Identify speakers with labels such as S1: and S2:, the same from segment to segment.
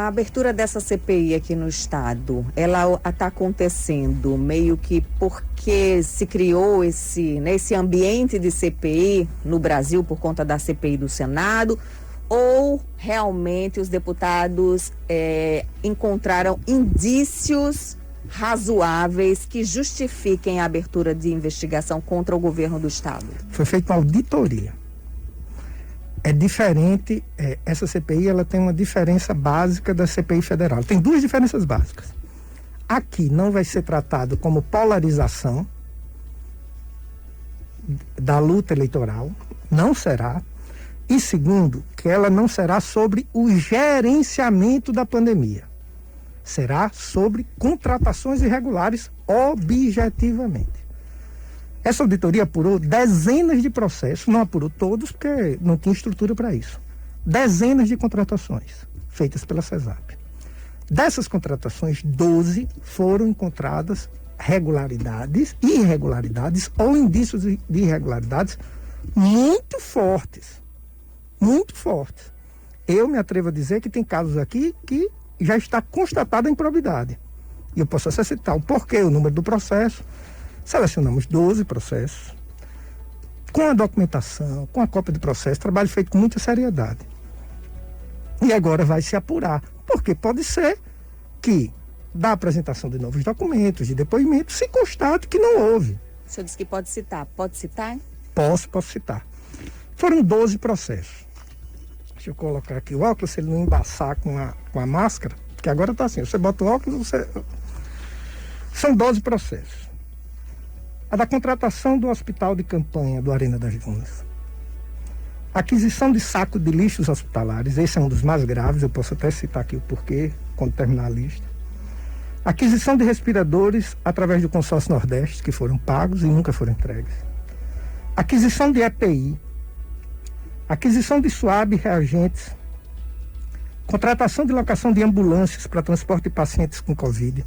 S1: A abertura dessa CPI aqui no estado, ela está acontecendo meio que porque se criou esse ambiente de CPI no Brasil por conta da CPI do Senado, ou realmente os deputados encontraram indícios razoáveis que justifiquem a abertura de investigação contra o governo do estado?
S2: Foi feita uma auditoria. É diferente, essa CPI ela tem uma diferença básica da CPI federal. Tem duas diferenças básicas. Aqui não vai ser tratado como polarização da luta eleitoral, não será. E segundo, que ela não será sobre o gerenciamento da pandemia. Será sobre contratações irregulares objetivamente. Essa auditoria apurou dezenas de processos, não apurou todos porque não tinha estrutura para isso. Dezenas de contratações feitas pela CESAP. Dessas contratações, 12 foram encontradas irregularidades ou indícios de irregularidades muito fortes. Muito fortes. Eu me atrevo a dizer que tem casos aqui que já está constatada a improbidade. E eu posso até citar o porquê, o número do processo. Selecionamos 12 processos, com a documentação, com a cópia do processo, trabalho feito com muita seriedade. E agora vai se apurar, porque pode ser que, da apresentação de novos documentos, de depoimentos, se constate que não houve.
S1: O senhor disse que pode citar. Pode citar?
S2: Posso citar. Foram 12 processos. Deixa eu colocar aqui o óculos, se ele não embaçar com a máscara, porque agora está assim, você bota o óculos, São 12 processos. A da contratação do hospital de campanha do Arena das Dunas. Aquisição de saco de lixos hospitalares, esse é um dos mais graves, eu posso até citar aqui o porquê, quando terminar a lista. Aquisição de respiradores através do consórcio Nordeste, que foram pagos e nunca foram entregues. Aquisição de EPI. Aquisição de SUAB e reagentes. Contratação de locação de ambulâncias para transporte de pacientes com Covid.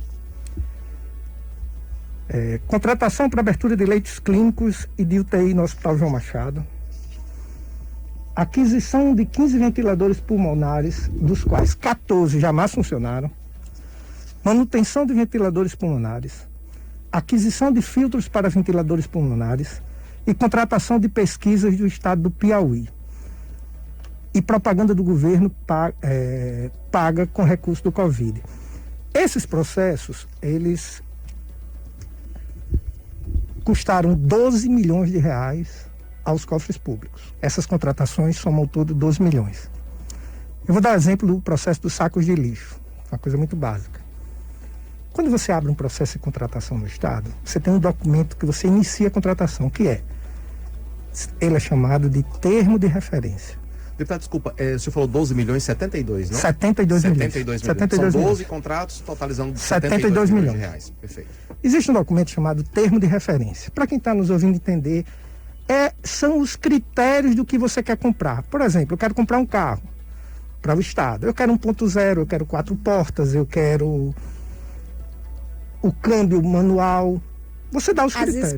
S2: Contratação para abertura de leitos clínicos e de UTI no Hospital João Machado. Aquisição de 15 ventiladores pulmonares, dos quais 14 jamais funcionaram. Manutenção de ventiladores pulmonares. Aquisição de filtros para ventiladores pulmonares e contratação de pesquisas do estado do Piauí. E propaganda do governo paga com recurso do Covid. Esses processos, eles custaram 12 milhões de reais aos cofres públicos. Essas contratações somam ao todo 12 milhões. Eu vou dar exemplo do processo dos sacos de lixo, uma coisa muito básica. Quando você abre um processo de contratação no Estado, você tem um documento que você inicia a contratação, ele é chamado de termo de referência.
S3: Deputado, desculpa, o senhor falou 12 milhões, 72, não?
S2: 72 milhões.
S3: 72 milhões. São 12 contratos, totalizando 72 milhões de reais. Perfeito.
S2: Existe um documento chamado termo de referência. Para quem está nos ouvindo entender, são os critérios do que você quer comprar. Por exemplo, eu quero comprar um carro para o Estado. Eu quero 1.0, eu quero 4 portas, eu quero o câmbio manual. Você dá os critérios.
S1: As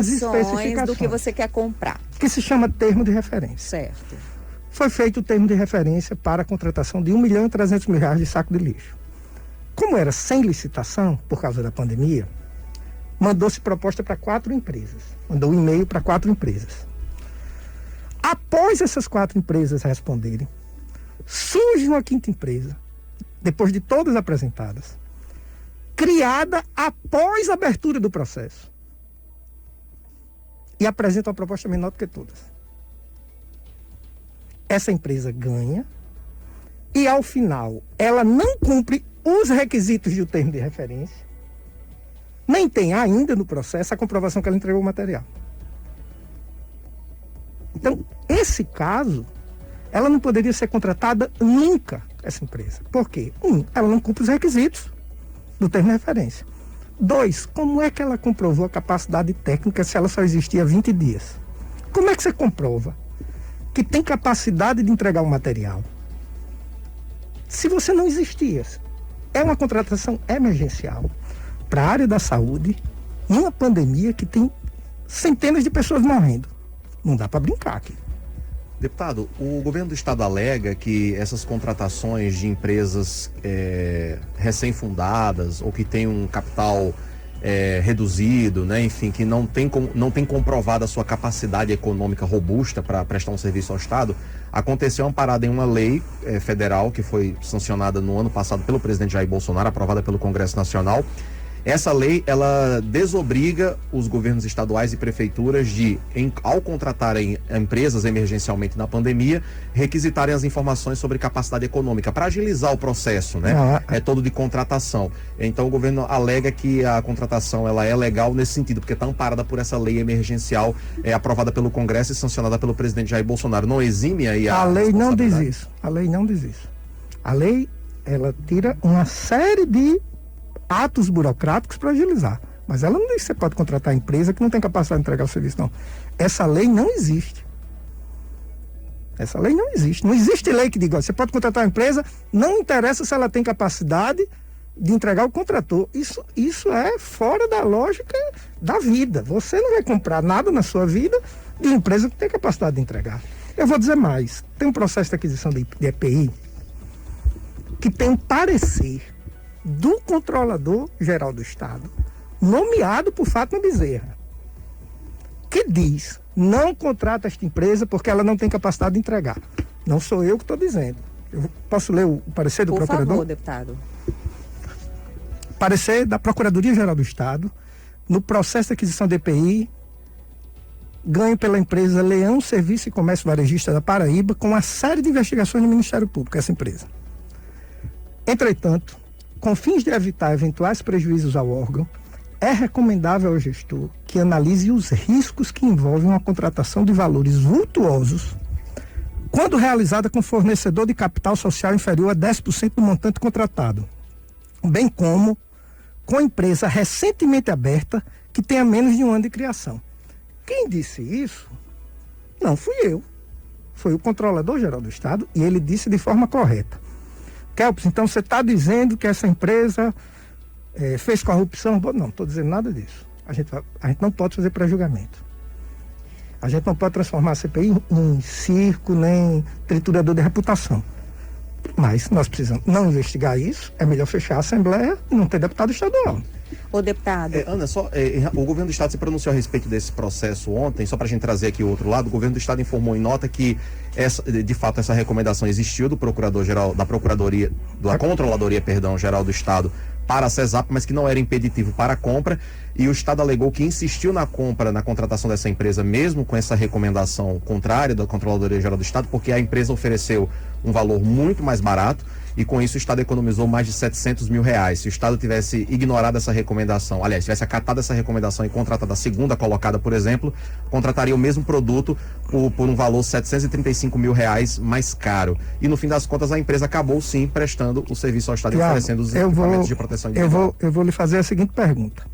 S1: especificações do que você quer comprar.
S2: Que se chama termo de referência.
S1: Certo.
S2: Foi feito o termo de referência para a contratação de R$1.300.000 de saco de lixo. Como era sem licitação, por causa da pandemia, mandou-se proposta para 4 empresas. Mandou um e-mail para 4 empresas. Após essas 4 empresas responderem, surge uma 5ª empresa, depois de todas apresentadas, criada após a abertura do processo. E apresenta uma proposta menor do que todas. Essa empresa ganha e, ao final, ela não cumpre os requisitos do termo de referência, nem tem ainda no processo a comprovação que ela entregou o material. Então, esse caso, ela não poderia ser contratada nunca, essa empresa. Por quê? Ela não cumpre os requisitos do termo de referência. 2, como é que ela comprovou a capacidade técnica se ela só existia 20 dias? Como é que você comprova que tem capacidade de entregar o material se você não existia? É uma contratação emergencial para a área da saúde, numa pandemia que tem centenas de pessoas morrendo. Não dá para brincar aqui.
S3: Deputado, o governo do estado alega que essas contratações de empresas recém-fundadas ou que têm um capital reduzido, né, enfim, que não tem comprovado a sua capacidade econômica robusta para prestar um serviço ao Estado, aconteceu amparada em uma lei federal que foi sancionada no ano passado pelo presidente Jair Bolsonaro, aprovada pelo Congresso Nacional. Essa lei, ela desobriga os governos estaduais e prefeituras de, ao contratarem empresas emergencialmente na pandemia, requisitarem as informações sobre capacidade econômica, para agilizar o processo, né? Todo de contratação. Então, o governo alega que a contratação, ela é legal nesse sentido, porque está amparada por essa lei emergencial, aprovada pelo Congresso e sancionada pelo presidente Jair Bolsonaro. Não exime aí a
S2: lei não diz isso. A lei não diz isso. A lei, ela tira uma série de atos burocráticos para agilizar. Mas ela não diz que você pode contratar empresa que não tem capacidade de entregar o serviço, não. Essa lei não existe. Essa lei não existe. Não existe lei que diga, você pode contratar uma empresa, não interessa se ela tem capacidade de entregar o contrator. Isso é fora da lógica da vida. Você não vai comprar nada na sua vida de empresa que tem capacidade de entregar. Eu vou dizer mais. Tem um processo de aquisição de EPI que tem um parecer do Controlador-Geral do Estado, nomeado por Fátima Bezerra, que diz, não contrata esta empresa porque ela não tem capacidade de entregar. Não sou eu que estou dizendo. Eu posso ler o parecer do procurador?
S1: Por favor, deputado.
S2: Parecer da Procuradoria-Geral do Estado, no processo de aquisição de EPI, ganho pela empresa Leão Serviço e Comércio Varejista da Paraíba, com uma série de investigações do Ministério Público, essa empresa. Entretanto, com fins de evitar eventuais prejuízos ao órgão, é recomendável ao gestor que analise os riscos que envolvem uma contratação de valores vultuosos quando realizada com fornecedor de capital social inferior a 10% do montante contratado, bem como com empresa recentemente aberta que tenha menos de 1 ano de criação. Quem disse isso não fui eu, foi o Controlador-Geral do Estado, e ele disse de forma correta. Kelps, então você está dizendo que essa empresa fez corrupção? Não, estou dizendo nada disso. A gente não pode fazer pré-julgamento. A gente não pode transformar a CPI em circo, nem triturador de reputação. Mas nós precisamos não investigar isso, é melhor fechar a Assembleia e não ter deputado estadual.
S1: Ô, deputado.
S3: Ana, o governo do Estado se pronunciou a respeito desse processo ontem, só para a gente trazer aqui o outro lado. O governo do Estado informou em nota que, de fato, essa recomendação existiu do Procurador-Geral, da Controladoria, Geral do Estado para a CESAP, mas que não era impeditivo para a compra, e o Estado alegou que insistiu na contratação dessa empresa, mesmo com essa recomendação contrária da Controladoria Geral do Estado, porque a empresa ofereceu um valor muito mais barato, e com isso o Estado economizou mais de R$700 mil. Se o Estado tivesse ignorado essa recomendação, aliás, tivesse acatado essa recomendação e contratado a segunda colocada, por exemplo, contrataria o mesmo produto por um valor R$735 mil mais caro. E no fim das contas a empresa acabou sim prestando o serviço ao Estado e oferecendo os equipamentos de proteção individual.
S2: Eu vou lhe fazer a seguinte pergunta.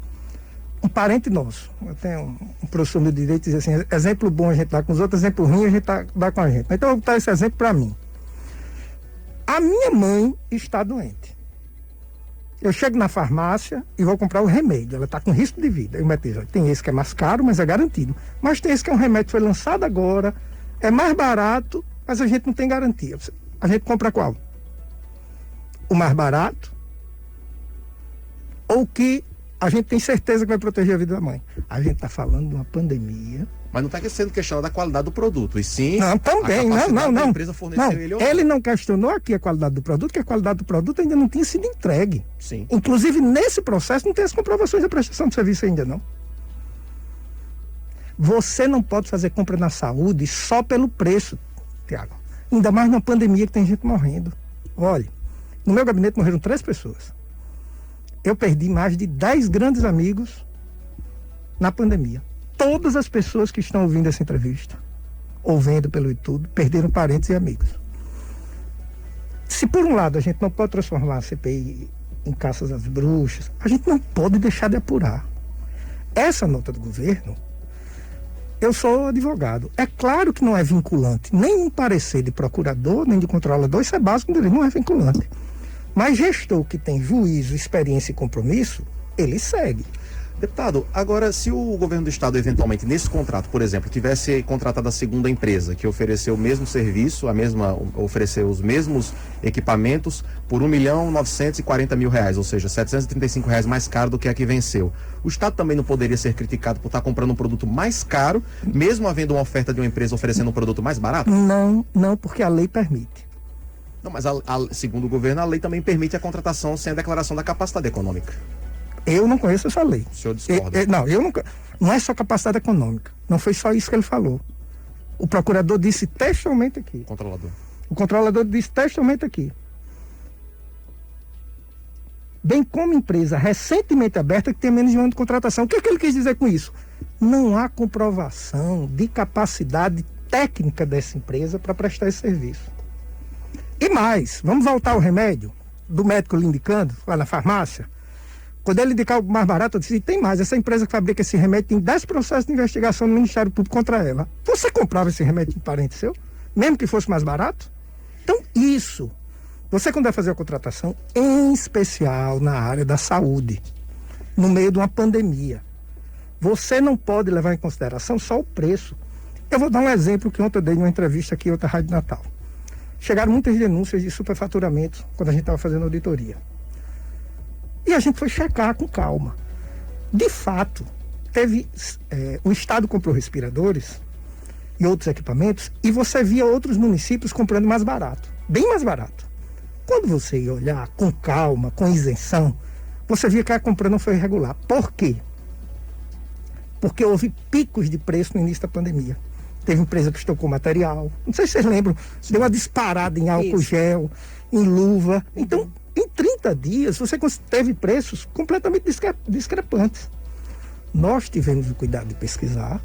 S2: Um parente nosso, eu tenho um professor de direito que diz assim, exemplo bom a gente dá com os outros, exemplo ruim a gente dá com a gente. Então eu vou botar esse exemplo para mim. A minha mãe está doente. Eu chego na farmácia e vou comprar o remédio. Ela está com risco de vida. Eu meto, tem esse que é mais caro, mas é garantido. Mas tem esse que é um remédio que foi lançado agora, é mais barato, mas a gente não tem garantia. A gente compra qual? O mais barato? Ou que a gente tem certeza que vai proteger a vida da mãe? A gente está falando de uma pandemia.
S3: Mas não está sendo questionada a qualidade do produto, e sim
S2: não, também,
S3: a
S2: capacidade
S3: da empresa fornecer ele ou não.
S2: Ele não questionou aqui a qualidade do produto, porque a qualidade do produto ainda não tinha sido entregue.
S3: Sim.
S2: Inclusive, nesse processo, não tem as comprovações da prestação de serviço ainda, não. Você não pode fazer compra na saúde só pelo preço, Tiago. Ainda mais numa pandemia que tem gente morrendo. Olha, no meu gabinete morreram 3 pessoas. Eu perdi mais de 10 grandes amigos na pandemia. Todas as pessoas que estão ouvindo essa entrevista, ou vendo pelo YouTube, perderam parentes e amigos. Se por um lado a gente não pode transformar a CPI em caças às bruxas, a gente não pode deixar de apurar. Essa nota do governo, eu sou advogado. É claro que não é vinculante. Nem um parecer de procurador, nem de controlador, isso é básico dele, não é vinculante. Mas gestor que tem juízo, experiência e compromisso, ele segue.
S3: Deputado, agora, se o governo do estado, eventualmente, nesse contrato, por exemplo, tivesse contratado a segunda empresa, que ofereceu o mesmo serviço, ofereceu os mesmos equipamentos por R$1.940.000, ou seja, R$735 mais caro do que a que venceu, o estado também não poderia ser criticado por estar comprando um produto mais caro, mesmo havendo uma oferta de uma empresa oferecendo um produto mais barato?
S2: Não, porque a lei permite.
S3: Não, mas segundo o governo, a lei também permite a contratação sem a declaração da capacidade econômica.
S2: Eu não conheço essa lei.
S3: O senhor discorda?
S2: Não é só capacidade econômica. Não foi só isso que ele falou. O procurador disse textualmente aqui. O controlador disse textualmente aqui. Bem como empresa recentemente aberta que tem menos de um ano de contratação. O que é que ele quis dizer com isso? Não há comprovação de capacidade técnica dessa empresa para prestar esse serviço. E mais, vamos voltar ao remédio do médico lhe indicando, lá na farmácia. Quando ele indicar o mais barato, eu disse, tem mais, essa empresa que fabrica esse remédio tem 10 processos de investigação no Ministério Público contra ela. Você comprava esse remédio de parente seu, mesmo que fosse mais barato? Então, isso, você quando vai fazer a contratação, em especial na área da saúde, no meio de uma pandemia, você não pode levar em consideração só o preço. Eu vou dar um exemplo que ontem eu dei em uma entrevista aqui em outra Rádio Natal. Chegaram muitas denúncias de superfaturamento quando a gente estava fazendo auditoria. E a gente foi checar com calma. De fato, o Estado comprou respiradores e outros equipamentos e você via outros municípios comprando mais barato, bem mais barato. Quando você ia olhar com calma, com isenção, você via que a compra não foi irregular. Por quê? Porque houve picos de preço no início da pandemia. Teve empresa que estocou material, não sei se vocês lembram, deu uma disparada em álcool gel, em luva. Então, em 30 dias, você teve preços completamente discrepantes. Nós tivemos o cuidado de pesquisar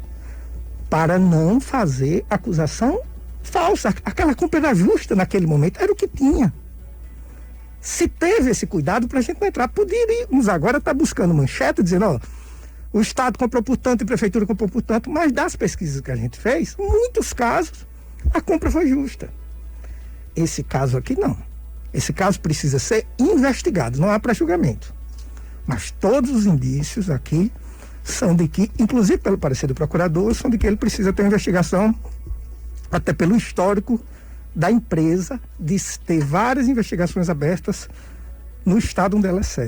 S2: para não fazer acusação falsa. Aquela compra era justa naquele momento, era o que tinha. Se teve esse cuidado para a gente não entrar, poderíamos agora estar buscando manchete, dizendo, ó, o Estado comprou por tanto e a Prefeitura comprou por tanto, mas das pesquisas que a gente fez, em muitos casos, a compra foi justa. Esse caso aqui não. Esse caso precisa ser investigado, não há pré-julgamento. Mas todos os indícios aqui são de que, inclusive pelo parecer do procurador, são de que ele precisa ter uma investigação, até pelo histórico da empresa, de ter várias investigações abertas no estado onde ela é sede.